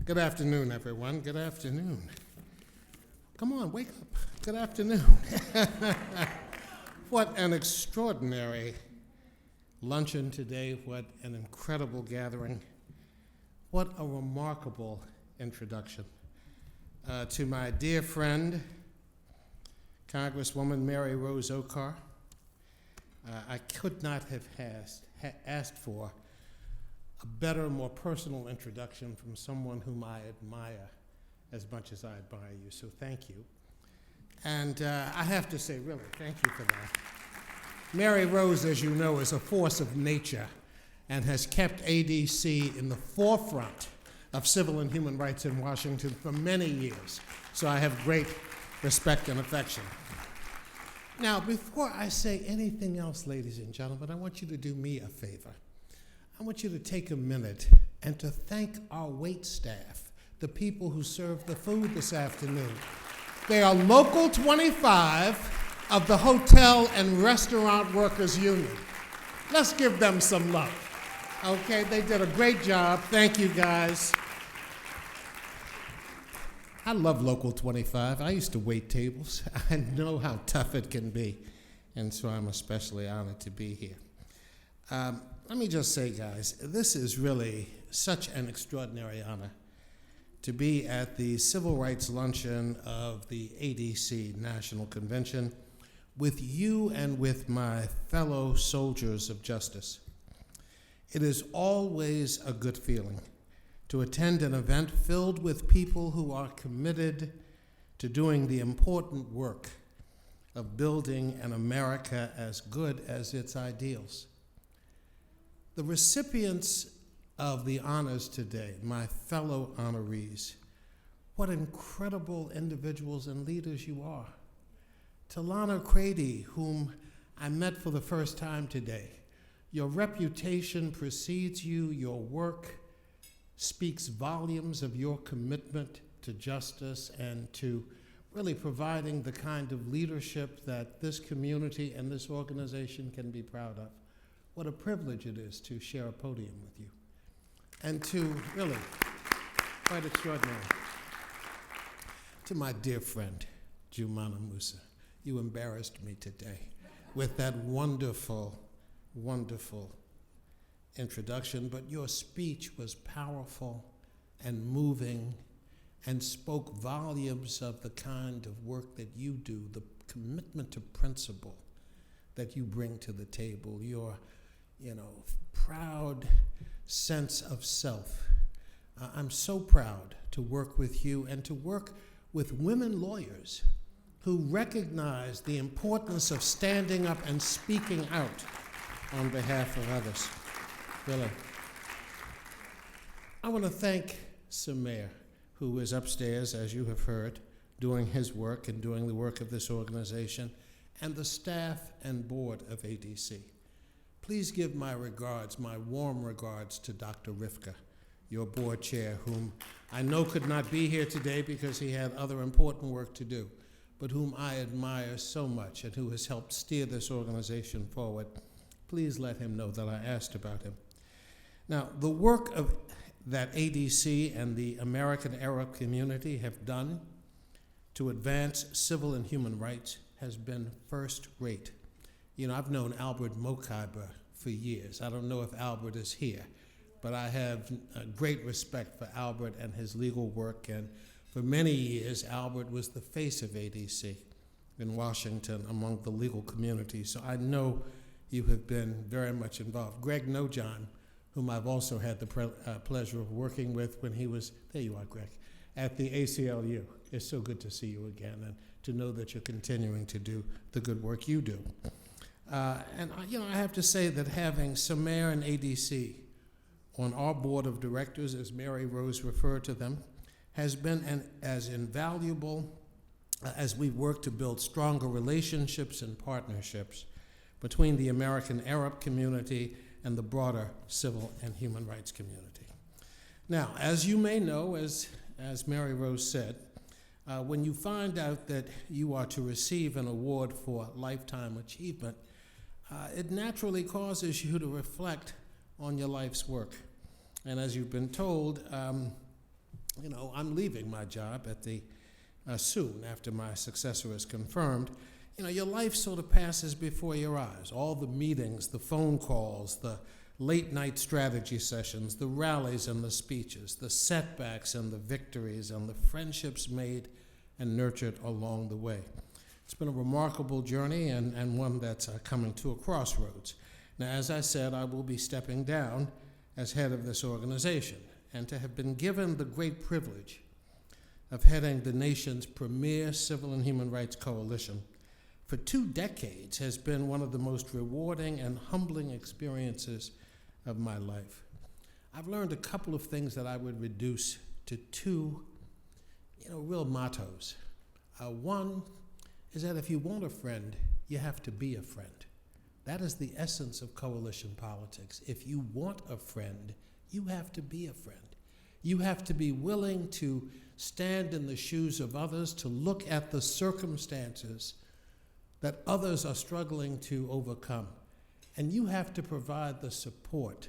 Good afternoon, everyone. Good afternoon. Come on, wake up. Good afternoon. What an extraordinary luncheon today. What an incredible gathering. What a remarkable introduction. To my dear friend, Congresswoman Mary Rose Okar, I could not have asked for a better, more personal introduction from someone whom I admire as much as I admire you, so thank you. And I have to say, really, thank you for that. Mary Rose, as you know, is a force of nature and has kept ADC in the forefront of civil and human rights in Washington for many years, so I have great respect and affection. Now, before I say anything else, ladies and gentlemen, I want you to do me a favor. I want you to take a minute and to thank our wait staff, the people who served the food this afternoon. They are Local 25 of the Hotel and Restaurant Workers Union. Let's give them some love. Okay, they did a great job. Thank you, guys. I love Local 25. I used to wait tables. I know how tough it can be, and so I'm especially honored to be here. Let me just say, guys, this is really such an extraordinary honor to be at the Civil Rights Luncheon of the ADC National Convention with you and with my fellow soldiers of justice. It is always a good feeling to attend an event filled with people who are committed to doing the important work of building an America as good as its ideals. The recipients of the honors today, my fellow honorees, what incredible individuals and leaders you are. Talana Crady, whom I met for the first time today, your reputation precedes you, your work speaks volumes of your commitment to justice and to really providing the kind of leadership that this community and this organization can be proud of. What a privilege it is to share a podium with you. And to really, quite extraordinary. To my dear friend, Jumana Musa, you embarrassed me today with that wonderful, wonderful introduction, but your speech was powerful and moving and spoke volumes of the kind of work that you do, the commitment to principle that you bring to the table, your proud sense of self. I'm so proud to work with you and to work with women lawyers who recognize the importance of standing up and speaking out on behalf of others. Really. I want to thank Samir, who is upstairs, as you have heard, doing his work and doing the work of this organization, and the staff and board of ADC. Please give my regards, my warm regards to Dr. Rivka, your board chair, whom I know could not be here today because he had other important work to do, but whom I admire so much and who has helped steer this organization forward. Please let him know that I asked about him. Now, the work that ADC and the American Arab community have done to advance civil and human rights has been first rate. I've known Albert Mokaiber for years. I don't know if Albert is here, but I have great respect for Albert and his legal work, and for many years, Albert was the face of ADC in Washington among the legal community, so I know you have been very much involved. Greg Nojon, whom I've also had the pleasure of working with when he was, there you are, Greg, at the ACLU. It's so good to see you again and to know that you're continuing to do the good work you do. I have to say that having Samir and ADC on our board of directors, as Mary Rose referred to them, has been as invaluable as we work to build stronger relationships and partnerships between the American Arab community and the broader civil and human rights community. Now, as you may know, as Mary Rose said, when you find out that you are to receive an award for lifetime achievement, it naturally causes you to reflect on your life's work. And as you've been told, I'm leaving my job at the soon after my successor is confirmed. Your life sort of passes before your eyes. All the meetings, the phone calls, the late night strategy sessions, the rallies and the speeches, the setbacks and the victories, and the friendships made and nurtured along the way. It's been a remarkable journey and one that's coming to a crossroads. Now, as I said, I will be stepping down as head of this organization, and to have been given the great privilege of heading the nation's premier civil and human rights coalition for 2 decades has been one of the most rewarding and humbling experiences of my life. I've learned a couple of things that I would reduce to 2, real mottos. One is that if you want a friend, you have to be a friend. That is the essence of coalition politics. If you want a friend, you have to be a friend. You have to be willing to stand in the shoes of others, to look at the circumstances that others are struggling to overcome. And you have to provide the support,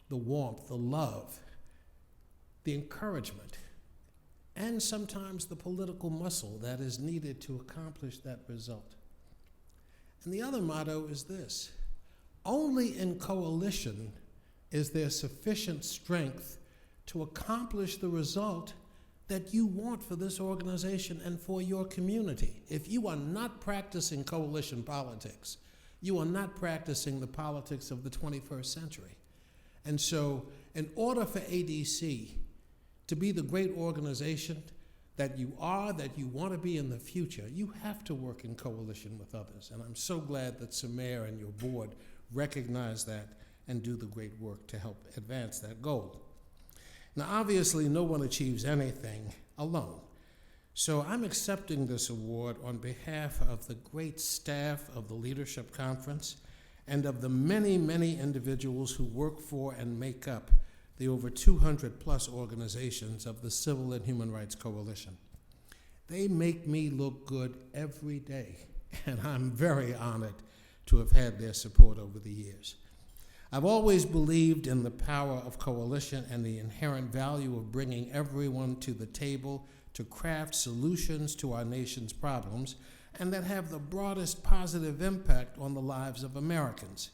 the warmth, the love, the encouragement, and sometimes the political muscle that is needed to accomplish that result. And the other motto is this: only in coalition is there sufficient strength to accomplish the result that you want for this organization and for your community. If you are not practicing coalition politics, you are not practicing the politics of the 21st century. And so, in order for ADC to be the great organization that you are, that you want to be in the future, you have to work in coalition with others. And I'm so glad that Sumair and your board recognize that and do the great work to help advance that goal. Now, obviously, no one achieves anything alone. So I'm accepting this award on behalf of the great staff of the Leadership Conference and of the many, many individuals who work for and make up the over 200 plus organizations of the Civil and Human Rights Coalition. They make me look good every day, and I'm very honored to have had their support over the years. I've always believed in the power of coalition and the inherent value of bringing everyone to the table to craft solutions to our nation's problems and that have the broadest positive impact on the lives of Americans.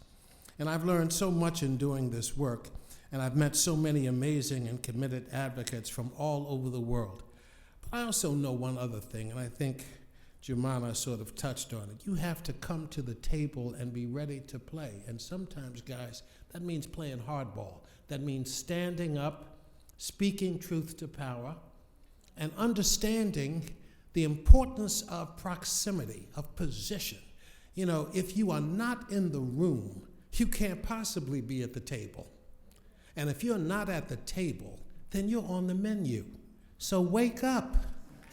And I've learned so much in doing this work, and I've met so many amazing and committed advocates from all over the world. But I also know one other thing, and I think Jumana sort of touched on it. You have to come to the table and be ready to play. And sometimes, guys, that means playing hardball. That means standing up, speaking truth to power, and understanding the importance of proximity, of position. If you are not in the room, you can't possibly be at the table. And if you're not at the table, then you're on the menu. So wake up,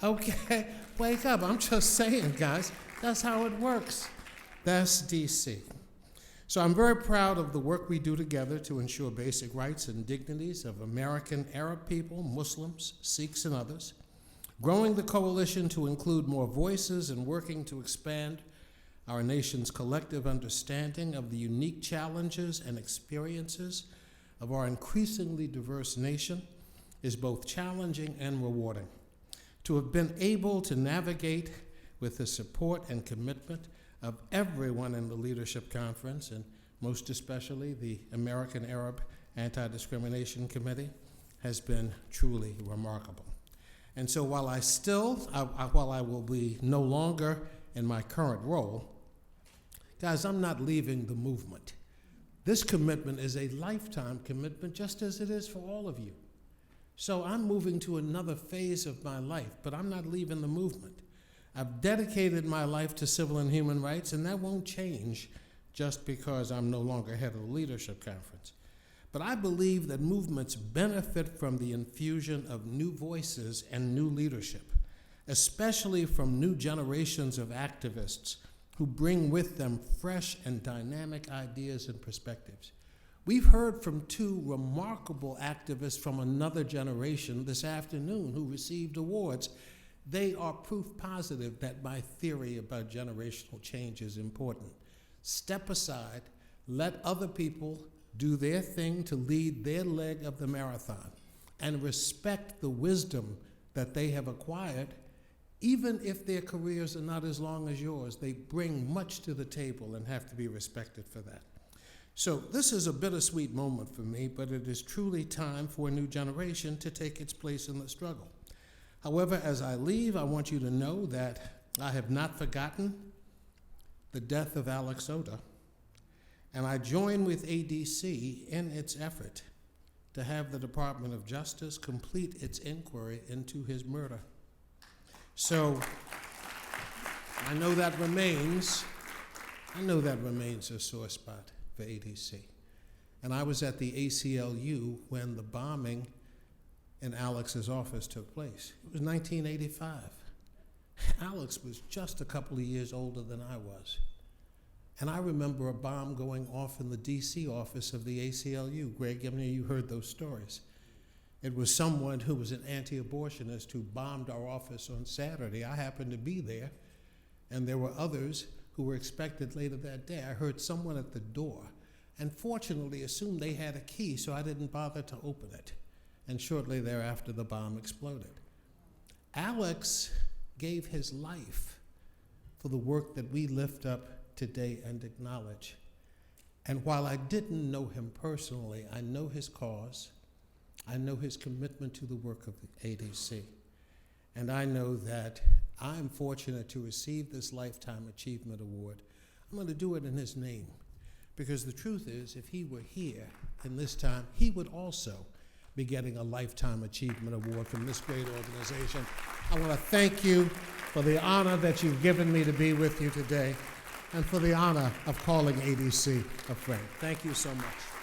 okay? Wake up. I'm just saying, guys, that's how it works. That's DC. So I'm very proud of the work we do together to ensure basic rights and dignities of American Arab people, Muslims, Sikhs, and others, growing the coalition to include more voices and working to expand our nation's collective understanding of the unique challenges and experiences of our increasingly diverse nation is both challenging and rewarding. To have been able to navigate with the support and commitment of everyone in the Leadership Conference, and most especially the American Arab Anti-Discrimination Committee, has been truly remarkable. And so while I will be no longer in my current role, guys, I'm not leaving the movement. This commitment is a lifetime commitment, just as it is for all of you. So I'm moving to another phase of my life, but I'm not leaving the movement. I've dedicated my life to civil and human rights, and that won't change just because I'm no longer head of the Leadership Conference. But I believe that movements benefit from the infusion of new voices and new leadership, especially from new generations of activists who bring with them fresh and dynamic ideas and perspectives. We've heard from 2 remarkable activists from another generation this afternoon who received awards. They are proof positive that my theory about generational change is important. Step aside, let other people do their thing to lead their leg of the marathon. and respect the wisdom that they have acquired, even if their careers are not as long as yours. They bring much to the table and have to be respected for that. So this is a bittersweet moment for me, but it is truly time for a new generation to take its place in the struggle. However, as I leave, I want you to know that I have not forgotten the death of Alex Oda, and I join with ADC in its effort to have the Department of Justice complete its inquiry into his murder. So I know that remains a sore spot for ADC. And I was at the ACLU when the bombing in Alex's office took place. It was 1985. Alex was just a couple of years older than I was. And I remember a bomb going off in the DC office of the ACLU. Greg, I mean, you heard those stories. It was someone who was an anti-abortionist who bombed our office on Saturday. I happened to be there, and there were others who were expected later that day. I heard someone at the door, and fortunately assumed they had a key, so I didn't bother to open it. And shortly thereafter, the bomb exploded. Alex gave his life for the work that we lift up today and acknowledge. And while I didn't know him personally, I know his cause. I know his commitment to the work of the ADC. And I know that I'm fortunate to receive this Lifetime Achievement Award. I'm going to do it in his name, because the truth is, if he were here in this time, he would also be getting a Lifetime Achievement Award from this great organization. I want to thank you for the honor that you've given me to be with you today, and for the honor of calling ADC a friend. Thank you so much.